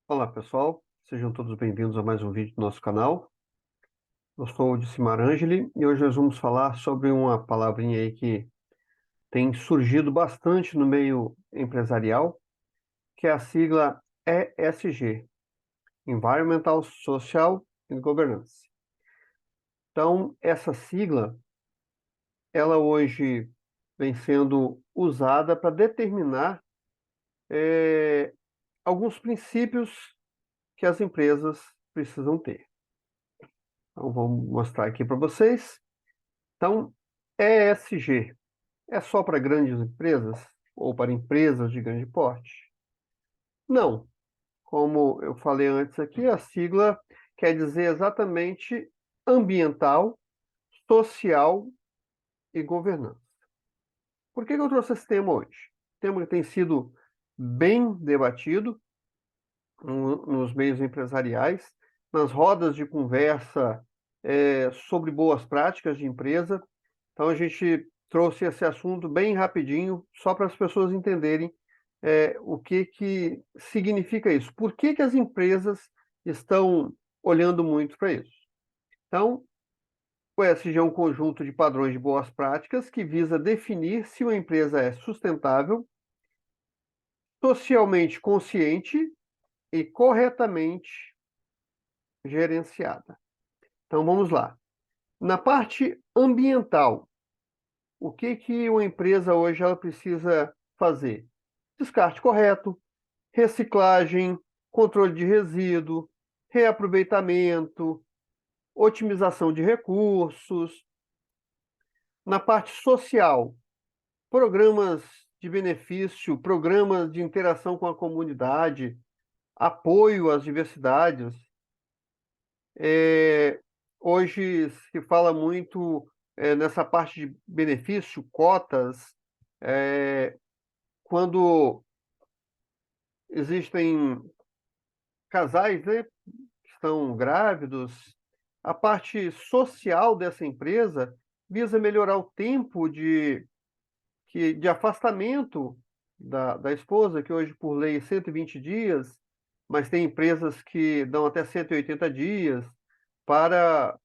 Olá, pessoal. Sejam todos bem-vindos a mais um vídeo do nosso canal. Eu sou o Dicimar Angeli e hoje nós vamos falar sobre uma palavrinha aí que tem surgido bastante no meio empresarial, que é a sigla ESG, Environmental, Social and Governance. Então, essa sigla, ela hoje vem sendo usada para determinar alguns princípios que as empresas precisam ter. Então, vamos mostrar aqui para vocês. Então, ESG é só para grandes empresas ou para empresas de grande porte? Não. Como eu falei antes aqui, a sigla quer dizer exatamente ambiental, social e governança. Por que eu trouxe esse tema hoje? Tema que tem sido bem debatido nos meios empresariais, nas rodas de conversa sobre boas práticas de empresa. Então, a gente trouxe esse assunto bem rapidinho, só para as pessoas entenderem o que significa isso. Por que as empresas estão olhando muito para isso? Então, o ESG é um conjunto de padrões de boas práticas que visa definir se uma empresa é sustentável, socialmente consciente e corretamente gerenciada. Então, vamos lá. Na parte ambiental, o que uma empresa hoje ela precisa fazer? Descarte correto, reciclagem, controle de resíduo, reaproveitamento, otimização de recursos. Na parte social, programas de benefício, programas de interação com a comunidade, apoio às diversidades. Hoje se fala muito nessa parte de benefício, cotas, quando existem casais, né, que estão grávidos, a parte social dessa empresa visa melhorar o tempo de afastamento da esposa, que hoje, por lei, é 120 dias, mas tem empresas que dão até 180 dias. Para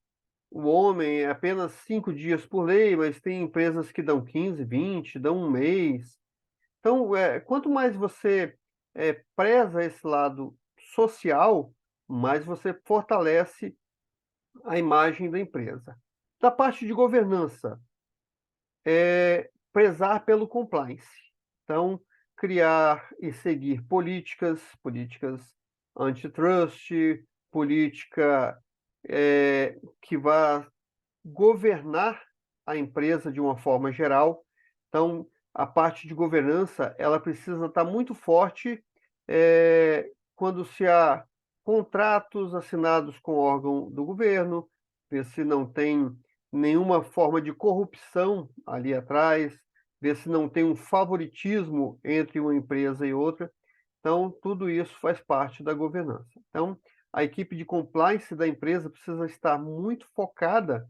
o homem, é apenas 5 dias por lei, mas tem empresas que dão 15, 20, dão um mês. Então, quanto mais você preza esse lado social, mais você fortalece a imagem da empresa. Da parte de governança, prezar pelo compliance. Então, criar e seguir políticas antitrust, política que vá governar a empresa de uma forma geral. Então, a parte de governança, ela precisa estar muito forte quando se há contratos assinados com o órgão do governo, ver se não tem nenhuma forma de corrupção ali atrás, ver se não tem um favoritismo entre uma empresa e outra. Então, tudo isso faz parte da governança. Então, a equipe de compliance da empresa precisa estar muito focada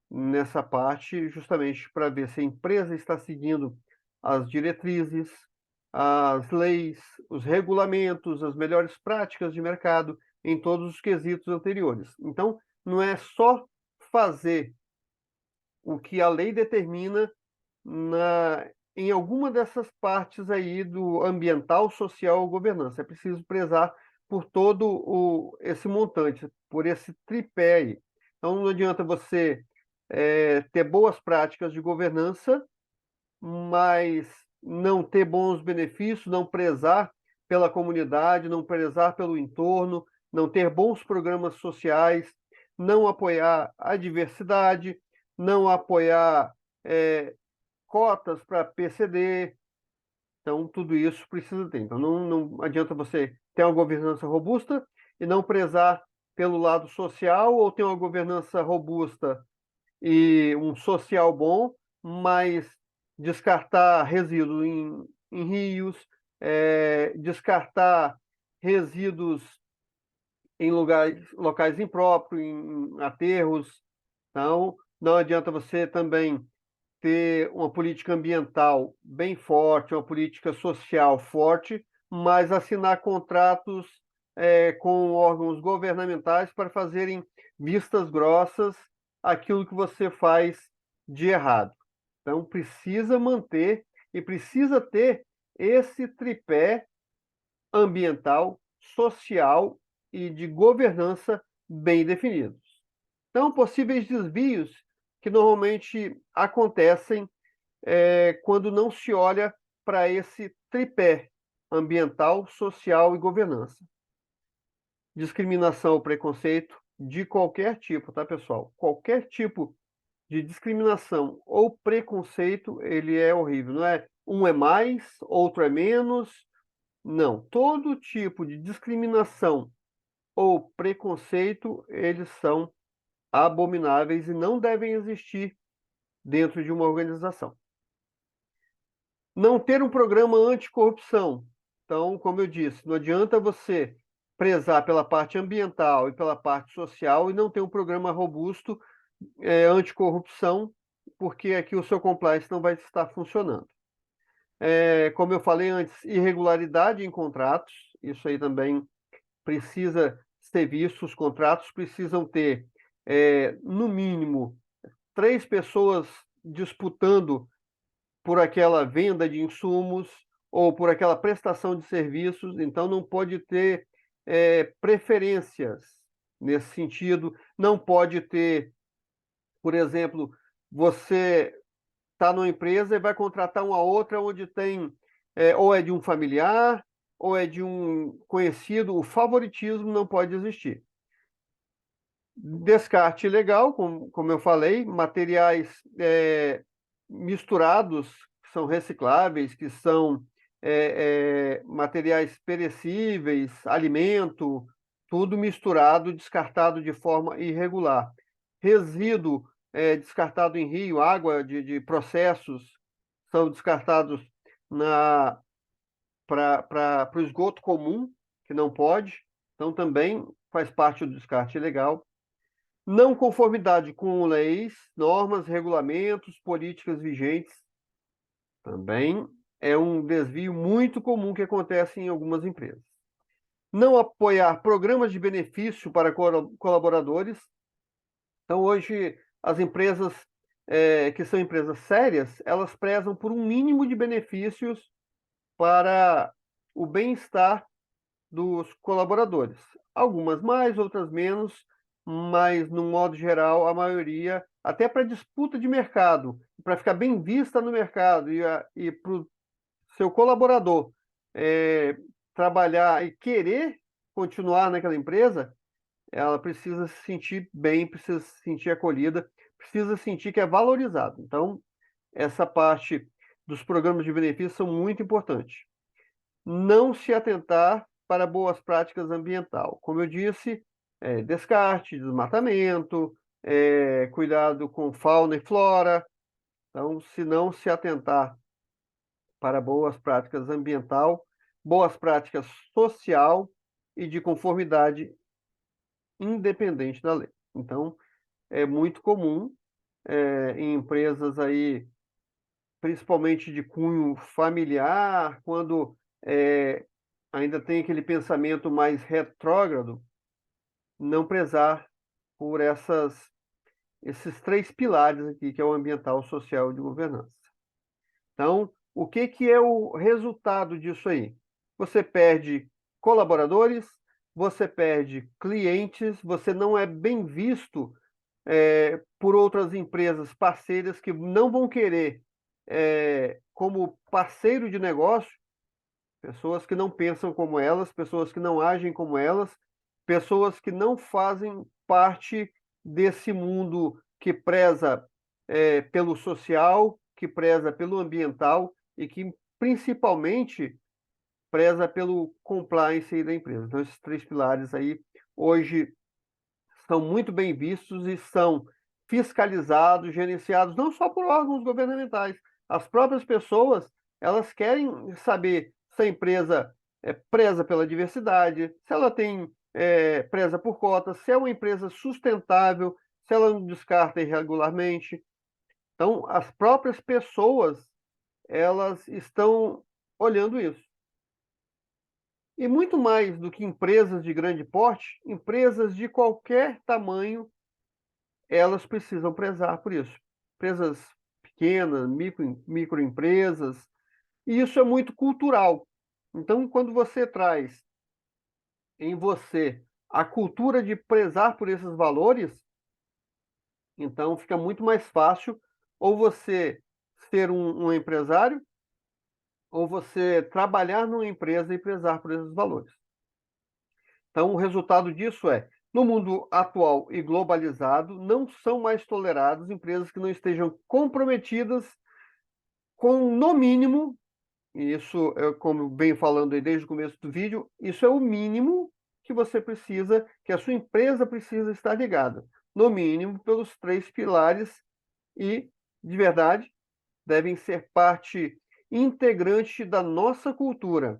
nessa parte, justamente para ver se a empresa está seguindo as diretrizes, as leis, os regulamentos, as melhores práticas de mercado em todos os quesitos anteriores. Então, não é só fazer o que a lei determina em alguma dessas partes aí do ambiental, social ou governança. É preciso prezar por todo esse montante, por esse tripé aí. Então, não adianta você ter boas práticas de governança, mas não ter bons benefícios, não prezar pela comunidade, não prezar pelo entorno, não ter bons programas sociais, não apoiar a diversidade, não apoiar cotas para PCD. Então, tudo isso precisa ter. Então, não adianta você ter uma governança robusta e não prezar pelo lado social, ou ter uma governança robusta e um social bom, mas descartar resíduos em rios, descartar resíduos em locais impróprios, em aterros. Então, não adianta você também ter uma política ambiental bem forte, uma política social forte, mas assinar contratos com órgãos governamentais para fazerem vistas grossas aquilo que você faz de errado. Então, precisa manter e precisa ter esse tripé ambiental, social e de governança bem definidos. Então, possíveis desvios que normalmente acontecem quando não se olha para esse tripé ambiental, social e governança. Discriminação ou preconceito de qualquer tipo, tá, pessoal? Qualquer tipo de discriminação ou preconceito, ele é horrível. Não é um é mais, outro é menos. Não. Todo tipo de discriminação ou preconceito, eles são abomináveis e não devem existir dentro de uma organização. Não ter um programa anticorrupção. Então, como eu disse, não adianta você prezar pela parte ambiental e pela parte social e não ter um programa robusto anticorrupção, porque aqui o seu compliance não vai estar funcionando. Como eu falei antes, irregularidade em contratos, isso aí também precisa ser visto, os contratos precisam ter, no mínimo, 3 pessoas disputando por aquela venda de insumos ou por aquela prestação de serviços, então não pode ter preferências nesse sentido, não pode ter, por exemplo, você está numa empresa e vai contratar uma outra onde tem, ou é de um familiar, ou é de um conhecido, o favoritismo não pode existir. Descarte legal, como eu falei, materiais misturados, que são recicláveis, que são materiais perecíveis, alimento, tudo misturado, descartado de forma irregular. Resíduo descartado em rio, água de processos, são descartados para o esgoto comum, que não pode, então também faz parte do descarte ilegal. Não conformidade com leis, normas, regulamentos, políticas vigentes, também é um desvio muito comum que acontece em algumas empresas. Não apoiar programas de benefício para colaboradores. Então, hoje, as empresas que são empresas sérias, elas prezam por um mínimo de benefícios para o bem-estar dos colaboradores. Algumas mais, outras menos, mas, no modo geral, a maioria, até para disputa de mercado, para ficar bem vista no mercado e para o seu colaborador trabalhar e querer continuar naquela empresa, ela precisa se sentir bem, precisa se sentir acolhida, precisa sentir que é valorizado. Então, essa parte dos programas de benefícios são muito importantes. Não se atentar para boas práticas ambiental. Como eu disse, descarte, desmatamento, cuidado com fauna e flora. Então, se não se atentar para boas práticas ambiental, boas práticas social e de conformidade independente da lei. Então, é muito comum em empresas aí, principalmente de cunho familiar, quando ainda tem aquele pensamento mais retrógrado, não prezar por esses 3 pilares aqui, que é o ambiental, o social e de governança. Então, o que é o resultado disso aí? Você perde colaboradores, você perde clientes, você não é bem visto por outras empresas parceiras que não vão querer, como parceiro de negócio, pessoas que não pensam como elas, pessoas que não agem como elas, pessoas que não fazem parte desse mundo que preza pelo social, que preza pelo ambiental e que principalmente preza pelo compliance da empresa. Então, esses 3 pilares aí hoje são muito bem vistos e são fiscalizados, gerenciados não só por órgãos governamentais. As próprias pessoas, elas querem saber se a empresa preza pela diversidade, se ela tem preza por cotas, se é uma empresa sustentável, se ela não descarta irregularmente. Então, as próprias pessoas, elas estão olhando isso. E muito mais do que empresas de grande porte, empresas de qualquer tamanho, elas precisam prezar por isso. Empresas pequenas, microempresas, e isso é muito cultural. Então, quando você traz em você a cultura de prezar por esses valores, então fica muito mais fácil ou você ser um empresário, ou você trabalhar numa empresa e prezar por esses valores. Então, o resultado disso é, no mundo atual e globalizado, não são mais toleradas empresas que não estejam comprometidas com, no mínimo, e isso, como venho falando aí desde o começo do vídeo, isso é o mínimo que você precisa, que a sua empresa precisa estar ligada. No mínimo, pelos 3 pilares e, de verdade, devem ser parte integrante da nossa cultura.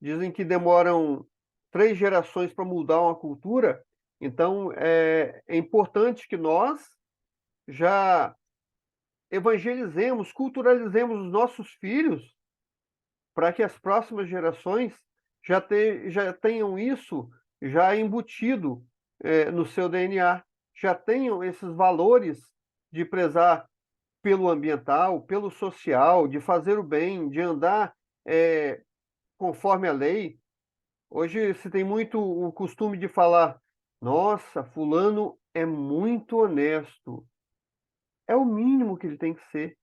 Dizem que demoram 3 gerações para mudar uma cultura, então é importante que nós já evangelizemos, culturalizemos os nossos filhos para que as próximas gerações já tenham isso já embutido no seu DNA, já tenham esses valores de prezar pelo ambiental, pelo social, de fazer o bem, de andar conforme a lei. Hoje se tem muito o costume de falar: nossa, fulano é muito honesto. É o mínimo que ele tem que ser.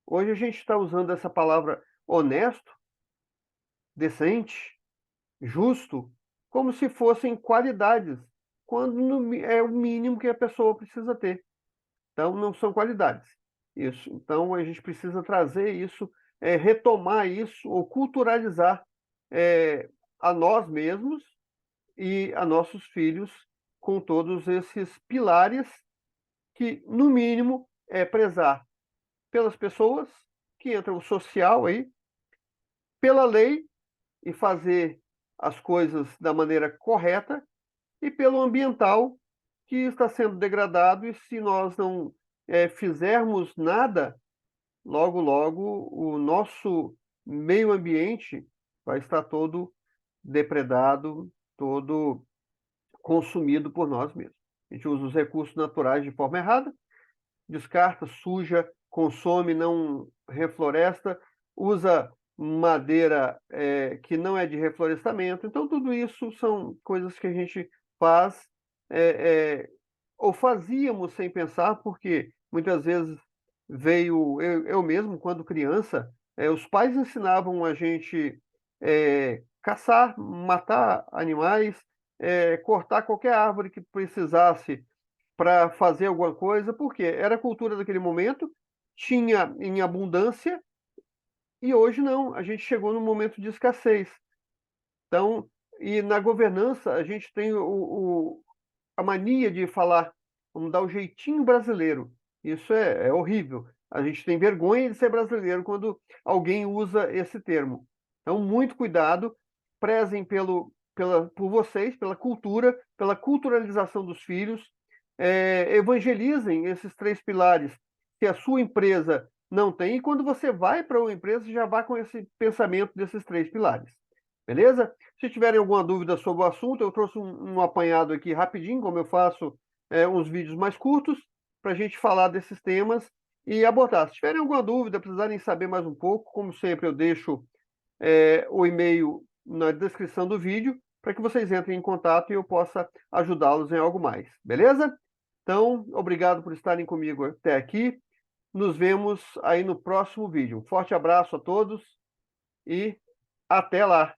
Hoje a gente está usando essa palavra honesto, decente, justo, como se fossem qualidades, quando é o mínimo que a pessoa precisa ter. Então, não são qualidades. Isso. Então, a gente precisa trazer isso, retomar isso, ou culturalizar a nós mesmos e a nossos filhos com todos esses pilares que, no mínimo, é prezar pelas pessoas, que entra o social aí, pela lei e fazer as coisas da maneira correta, e pelo ambiental, que está sendo degradado, e se nós não fizermos nada, logo, logo, o nosso meio ambiente vai estar todo depredado, todo consumido por nós mesmos. A gente usa os recursos naturais de forma errada, descarta, suja, consome, não refloresta, usa madeira que não é de reflorestamento. Então, tudo isso são coisas que a gente faz ou fazíamos sem pensar, porque muitas vezes veio, eu mesmo, quando criança, os pais ensinavam a gente caçar, matar animais, cortar qualquer árvore que precisasse para fazer alguma coisa, porque era a cultura daquele momento, tinha em abundância, e hoje não, a gente chegou num momento de escassez. Então, e na governança, a gente tem a mania de falar, vamos dar o jeitinho brasileiro. Isso é horrível. A gente tem vergonha de ser brasileiro quando alguém usa esse termo. Então, muito cuidado, prezem por vocês, pela cultura, pela culturalização dos filhos, evangelizem esses 3 pilares que a sua empresa não tem, e quando você vai para uma empresa, já vá com esse pensamento desses 3 pilares. Beleza? Se tiverem alguma dúvida sobre o assunto, eu trouxe um apanhado aqui rapidinho, como eu faço uns vídeos mais curtos, para a gente falar desses temas e abordar. Se tiverem alguma dúvida, precisarem saber mais um pouco, como sempre, eu deixo o e-mail na descrição do vídeo, para que vocês entrem em contato e eu possa ajudá-los em algo mais. Beleza? Então, obrigado por estarem comigo até aqui. Nos vemos aí no próximo vídeo. Um forte abraço a todos e até lá!